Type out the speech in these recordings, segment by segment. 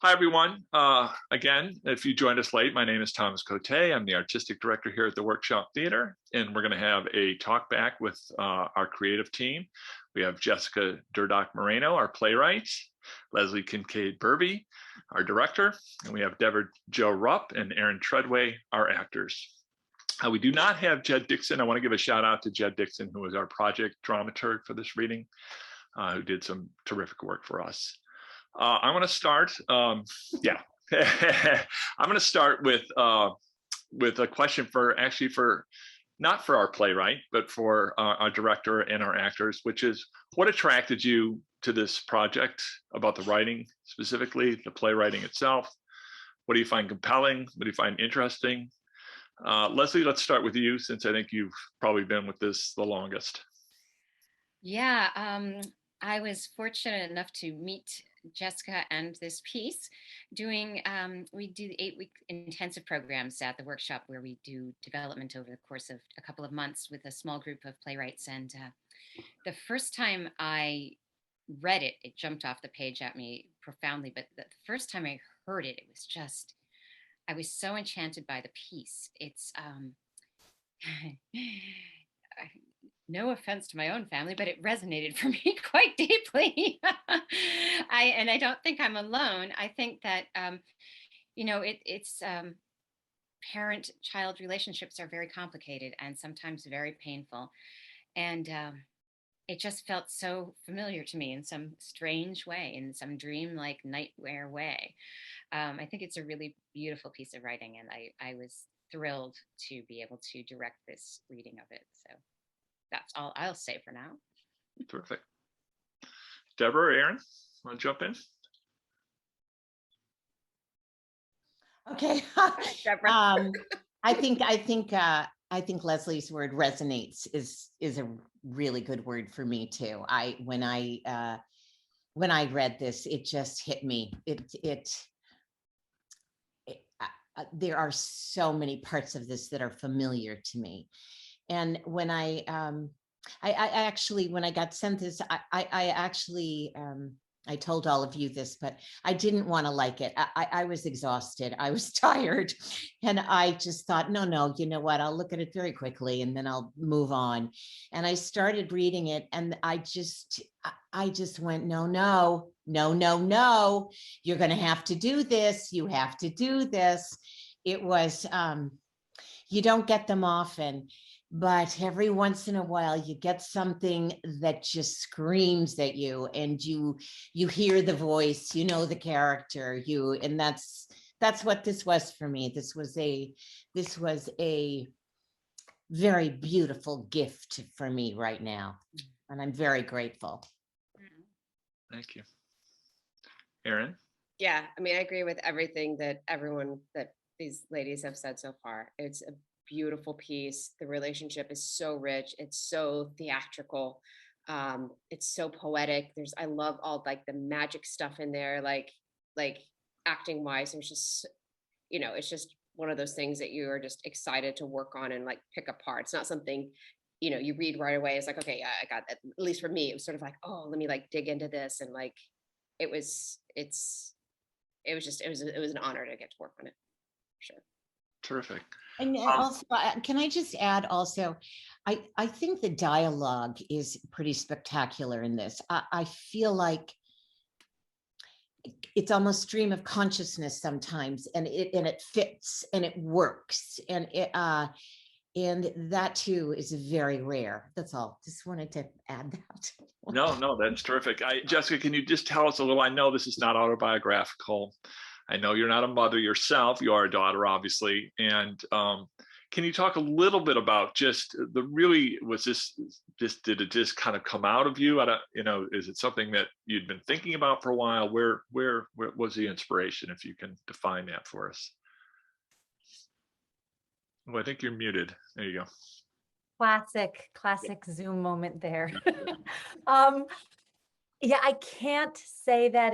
Hi, everyone. Again, if you joined us late, my name is Thomas Coté. I'm the artistic director here at the Workshop Theater, and we're going to have a talk back with our creative team. We have Jessica Durdock Moreno, our playwright, Leslie Kincaid Burby, our director, and we have Debra Rupp and Erin Treadway, our actors. We do not have Jed Dixon. I want to give a shout out to Jed Dixon, who was our project dramaturg for this reading, who did some terrific work for us. I'm going to start. I'm going to start with a question for not for our playwright, but for our director and our actors, which is, what attracted you to this project about the writing, specifically the playwriting itself? What do you find compelling? What do you find interesting? Leslie, let's start with you, since I think you've probably been with this the longest. Yeah, I was fortunate enough to meet Jessica and this piece doing, we do 8-week intensive programs at the workshop where we do development over the course of a couple of months with a small group of playwrights. And the first time I read it, it jumped off the page at me profoundly. But the first time I heard it, it was just, I was so enchanted by the piece. It's, no offense to my own family, but it resonated for me quite deeply. I don't think I'm alone. I think that it's parent-child relationships are very complicated and sometimes very painful, and it just felt so familiar to me in some strange way, in some dream-like nightmare way. I think it's a really beautiful piece of writing, and I was thrilled to be able to direct this reading of it. So that's all I'll say for now. Terrific. Debra or Erin, want to jump in? Okay. I think Leslie's word resonates is a really good word for me too. When I read this, it just hit me. There are so many parts of this that are familiar to me. And when I actually, when I got sent this, I told all of you this, but I didn't want to like it. I was exhausted. I was tired. And I just thought, no, you know what? I'll look at it very quickly and then I'll move on. And I started reading it and I just went, no. You're going to have to do this. You have to do this. It was, you don't get them often. But every once in a while, you get something that just screams at you, and you hear the voice, you know the character, and that's what this was for me. This was a very beautiful gift for me right now, and I'm very grateful. Thank you, Erin. Yeah, I mean, I agree with everything that these ladies have said so far. It's a beautiful piece. The relationship is so rich. It's so theatrical. It's so poetic. I love all like the magic stuff in there, like acting wise. There's just, it's just one of those things that you are just excited to work on and like pick apart. It's not something, you read right away. It's like, okay, yeah, I got that. At least for me, it was sort of like, oh, let me like dig into this. And like, it was an honor to get to work on it. Sure. Terrific. And also, can I just add also, I think the dialogue is pretty spectacular in this. I feel like it's almost stream of consciousness sometimes, and it fits and it works, and that too is very rare. That's all. Just wanted to add that. No, that's terrific. Jessica, can you just tell us a little? I know this is not autobiographical. I know you're not a mother yourself. You are a daughter, obviously. And can you talk a little bit about just did it just kind of come out of you? Is it something that you'd been thinking about for a while? Where was the inspiration, if you can define that for us? Well, I think you're muted. There you go. Classic Zoom moment there. Yeah, I can't say that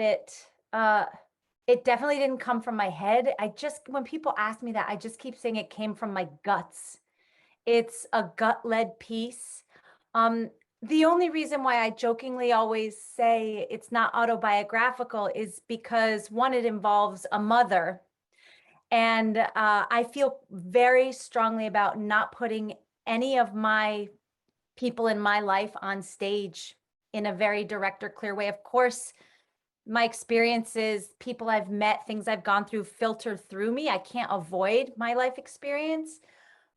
it definitely didn't come from my head. When people ask me that, I just keep saying it came from my guts. It's a gut-led piece. The only reason why I jokingly always say it's not autobiographical is because, one, it involves a mother. And I feel very strongly about not putting any of my people in my life on stage in a very direct or clear way. Of course, my experiences, people I've met, things I've gone through filter through me. I can't avoid my life experience.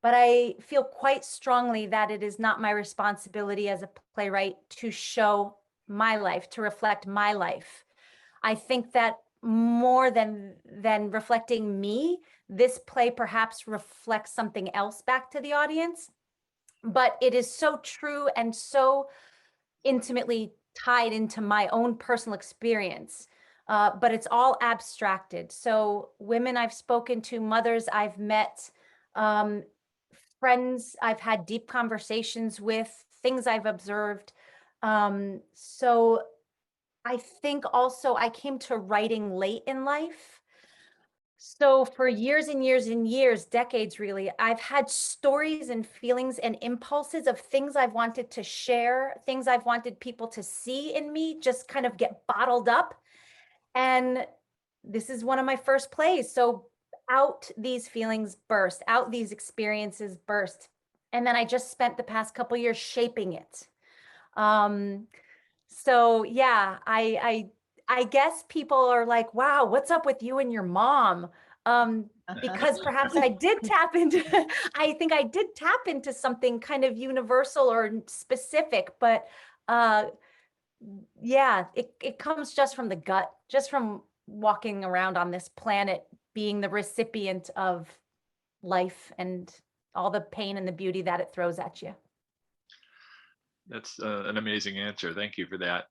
But I feel quite strongly that it is not my responsibility as a playwright to show my life, to reflect my life. I think that more than reflecting me, this play perhaps reflects something else back to the audience. But it is so true and so intimately tied into my own personal experience. But it's all abstracted. So women I've spoken to, mothers I've met, friends I've had deep conversations with, things I've observed. So I think also I came to writing late in life. So for years and years and years, decades really, I've had stories and feelings and impulses of things I've wanted to share, things I've wanted people to see in me just kind of get bottled up. And this is one of my first plays. So out these feelings burst, out these experiences burst. And then I just spent the past couple years shaping it. So yeah, I guess people are like, wow, what's up with you and your mom? Because perhaps I did tap into, I think I did tap into something kind of universal or specific, but yeah, it comes just from the gut, just from walking around on this planet, being the recipient of life and all the pain and the beauty that it throws at you. That's an amazing answer. Thank you for that.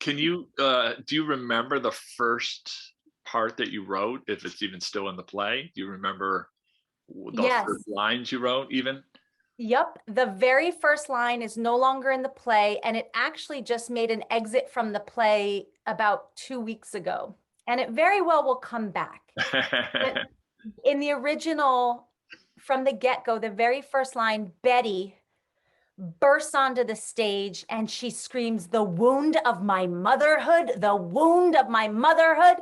Can you, do you remember the first part that you wrote, if it's even still in the play? Do you remember the Yes. first lines you wrote even? Yep. The very first line is no longer in the play, and it actually just made an exit from the play about 2 weeks ago. And it very well will come back. But in the original, from the get-go, the very first line, Betty bursts onto the stage and she screams, "The wound of my motherhood, the wound of my motherhood."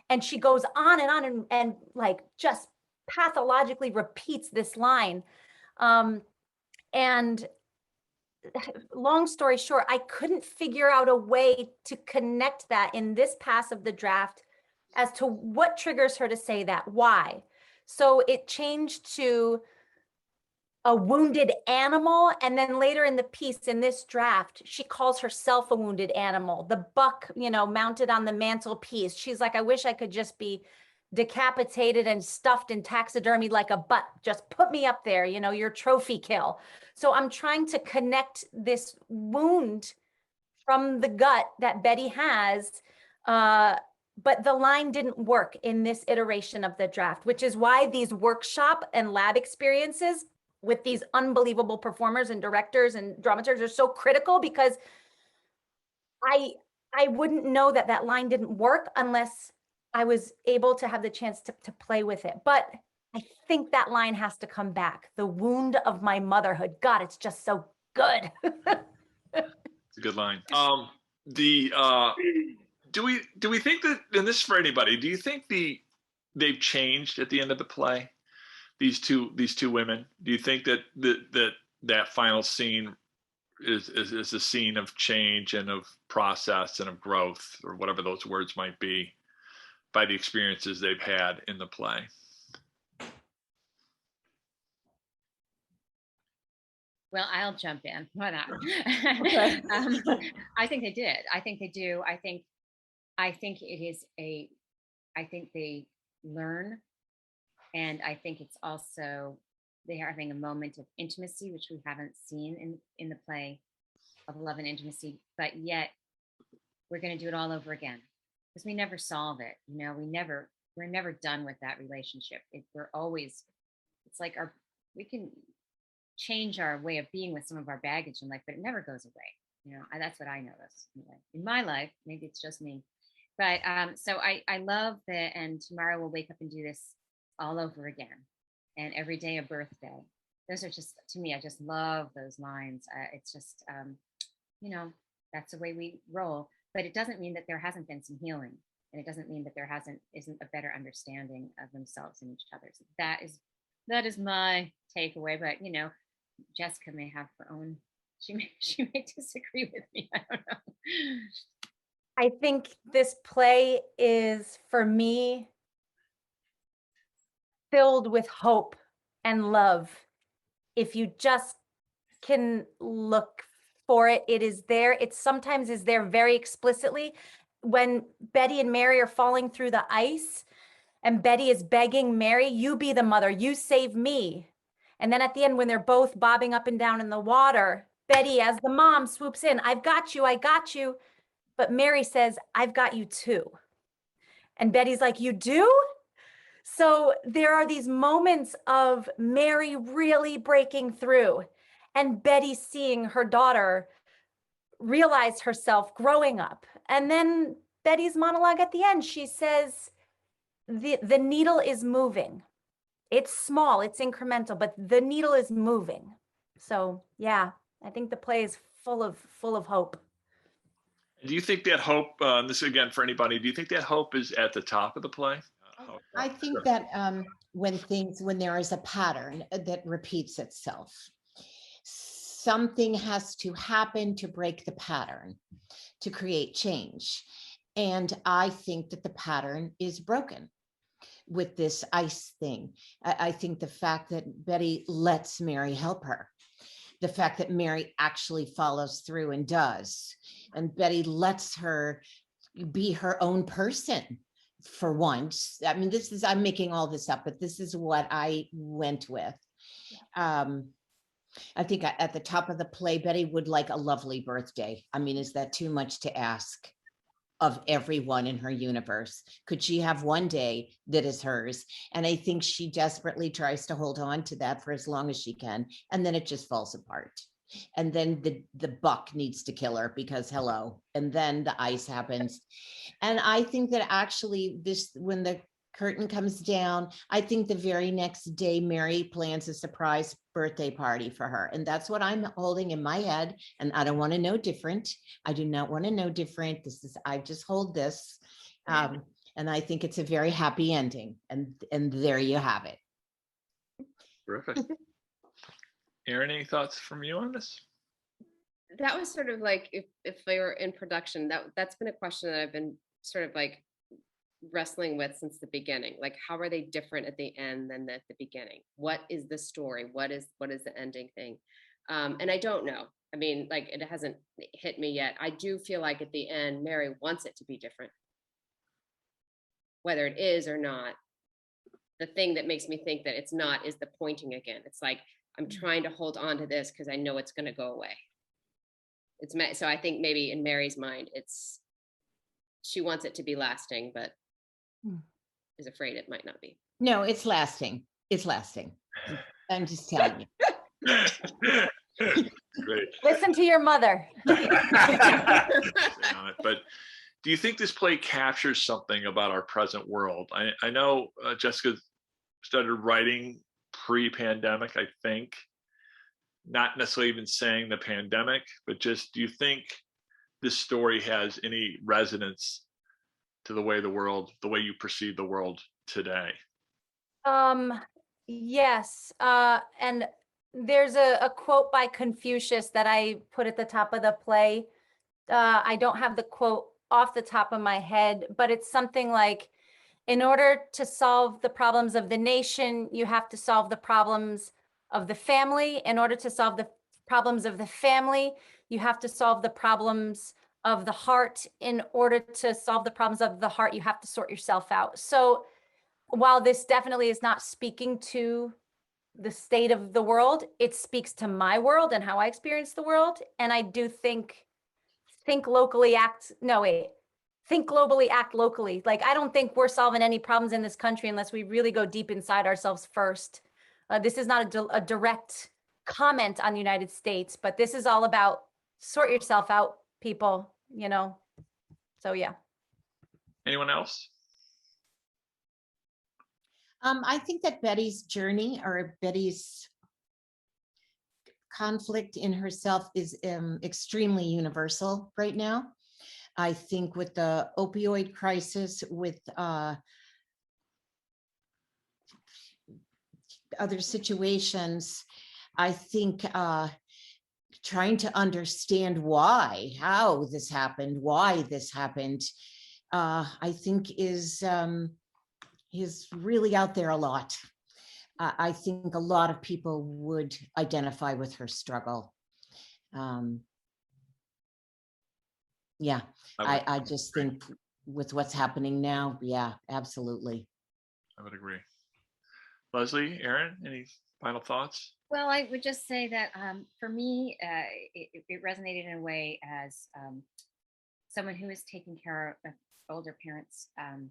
And she goes on and like just pathologically repeats this line. And long story short, I couldn't figure out a way to connect that in this pass of the draft as to what triggers her to say that, why. So it changed to a wounded animal. And then later in the piece, in this draft, she calls herself a wounded animal. The buck, you know, mounted on the mantelpiece. She's like, I wish I could just be decapitated and stuffed in taxidermy like a butt. Just put me up there, you know, your trophy kill. So I'm trying to connect this wound from the gut that Betty has, but the line didn't work in this iteration of the draft, which is why these workshop and lab experiences with these unbelievable performers and directors and dramaturgs are so critical, because I wouldn't know that that line didn't work unless I was able to have the chance to play with it. But I think that line has to come back. The wound of my motherhood. God, it's just so good. It's a good line. Do we think that, and this is for anybody, do you think they've changed at the end of the play? These two women. Do you think that that final scene is a scene of change and of process and of growth, or whatever those words might be, by the experiences they've had in the play? Well, I'll jump in. Why not? Okay. I think they did. I think they do. I think it is I think they learn. And I think it's also, they are having a moment of intimacy, which we haven't seen in the play, of love and intimacy, but yet we're going to do it all over again, because we never solve it. You know, we're never done with that relationship. We're always, it's like we can change our way of being with some of our baggage in life, but it never goes away. You know, that's what I notice anyway. In my life. Maybe it's just me, but so I love that. And tomorrow we'll wake up and do this all over again, and every day a birthday. Those are just, to me, I just love those lines. It's just that's the way we roll. But it doesn't mean that there hasn't been some healing, and it doesn't mean that there isn't a better understanding of themselves and each other. So that is my takeaway. But Jessica may have her own. She may disagree with me. I don't know. I think this play is, for me, filled with hope and love. If you just can look for it, it is there. It sometimes is there very explicitly. When Betty and Mary are falling through the ice and Betty is begging Mary, you be the mother, you save me. And then at the end, when they're both bobbing up and down in the water, Betty, as the mom, swoops in, I've got you, I got you. But Mary says, I've got you too. And Betty's like, you do? So there are these moments of Mary really breaking through and Betty seeing her daughter realize herself growing up. And then Betty's monologue at the end, she says, the needle is moving. It's small, it's incremental, but the needle is moving. So yeah, I think the play is full of hope. Do you think that hope, this is again for anybody, do you think that hope is at the top of the play? I think that when there is a pattern that repeats itself, something has to happen to break the pattern, to create change. And I think that the pattern is broken with this ice thing. I think the fact that Betty lets Mary help her, the fact that Mary actually follows through and does, and Betty lets her be her own person for once. I mean, I'm making all this up, but this is what I went with. I think at the top of the play, Betty would like a lovely birthday. I mean, is that too much to ask of everyone in her universe? Could she have one day that is hers? And I think she desperately tries to hold on to that for as long as she can. And then it just falls apart. And then the buck needs to kill her because hello. And then the ice happens. And I think that actually when the curtain comes down, I think the very next day, Mary plans a surprise birthday party for her. And that's what I'm holding in my head. And I don't want to know different. I do not want to know different. I just hold this. And I think it's a very happy ending. And there you have it. Terrific. Erin, any thoughts from you on this? That was sort of like if they were in production, that's been a question that I've been sort of like wrestling with since the beginning. Like, how are they different at the end than at the beginning? What is the story? What is the ending thing? And I don't know. I mean, like, it hasn't hit me yet. I do feel like at the end, Mary wants it to be different. Whether it is or not, the thing that makes me think that it's not is the pointing again. It's like, I'm trying to hold on to this because I know it's going to go away. So I think maybe in Mary's mind, she wants it to be lasting, but is afraid it might not be. No, it's lasting. It's lasting. I'm just telling you. Great. Listen to your mother. But do you think this play captures something about our present world? I know Jessica started writing pre-pandemic, I think, not necessarily even saying the pandemic, but just, do you think this story has any resonance to the way you perceive the world today? Yes. And there's a quote by Confucius that I put at the top of the play. I don't have the quote off the top of my head, but it's something like, in order to solve the problems of the nation, you have to solve the problems of the family. In order to solve the problems of the family, you have to solve the problems of the heart. In order to solve the problems of the heart, you have to sort yourself out. So while this definitely is not speaking to the state of the world, it speaks to my world and how I experience the world. And I do think globally, act locally. Like, I don't think we're solving any problems in this country unless we really go deep inside ourselves first. This is not a direct comment on the United States, but this is all about sort yourself out, people, So yeah. Anyone else? I think that Betty's journey, or Betty's conflict in herself is extremely universal right now. I think with the opioid crisis, with other situations, I think trying to understand how this happened, why this happened, I think is really out there a lot. I think a lot of people would identify with her struggle. Yeah, I just think with what's happening now, yeah, absolutely. I would agree. Leslie, Erin, any final thoughts? Well, I would just say that for me, it resonated in a way as someone who is taking care of older parents, and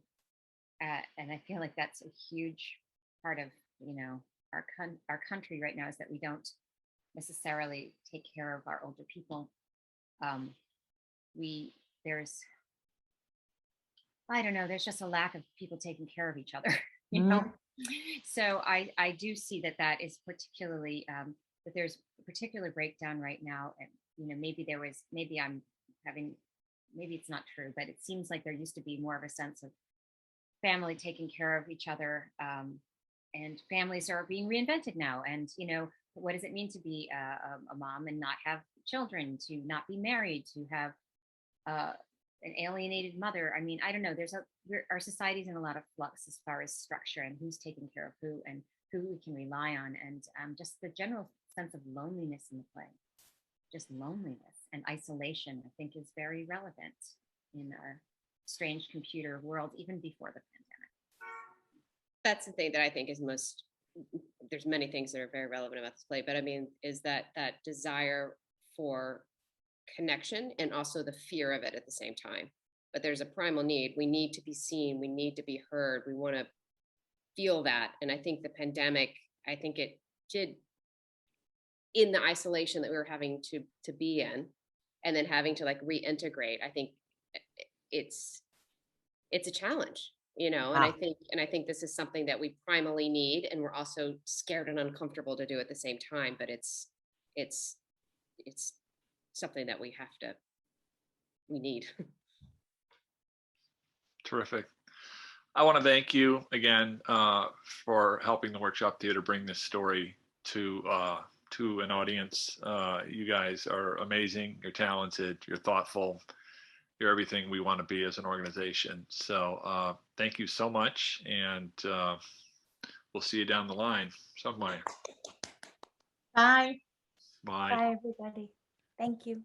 I feel like that's a huge part of our country right now, is that we don't necessarily take care of our older people. There's I don't know, there's just a lack of people taking care of each other, you know. So I do see that is particularly that there's a particular breakdown right now, and maybe it's not true, but it seems like there used to be more of a sense of family taking care of each other, and families are being reinvented now. And what does it mean to be a mom and not have children, to not be married, to have an alienated mother? I mean, I don't know. Our society's in a lot of flux as far as structure and who's taking care of who and who we can rely on, and just the general sense of loneliness in the play. Just loneliness and isolation, I think, is very relevant in our strange computer world, even before the pandemic. That's the thing that I think is most. There's many things that are very relevant about this play, but I mean, is that desire for connection and also the fear of it at the same time. But there's a primal need. We need to be seen. We need to be heard. We want to feel that. And I think the pandemic, I think it did, in the isolation that we were having to be in, and then having to like reintegrate, I think it's a challenge, and I think this is something that we primally need, and we're also scared and uncomfortable to do at the same time. But it's something that we need. Terrific. I want to thank you again for helping the Workshop Theater bring this story to an audience. You guys are amazing. You're talented. You're thoughtful. You're everything we want to be as an organization. So thank you so much, and we'll see you down the line somewhere. Bye. Bye. Bye, everybody. Thank you.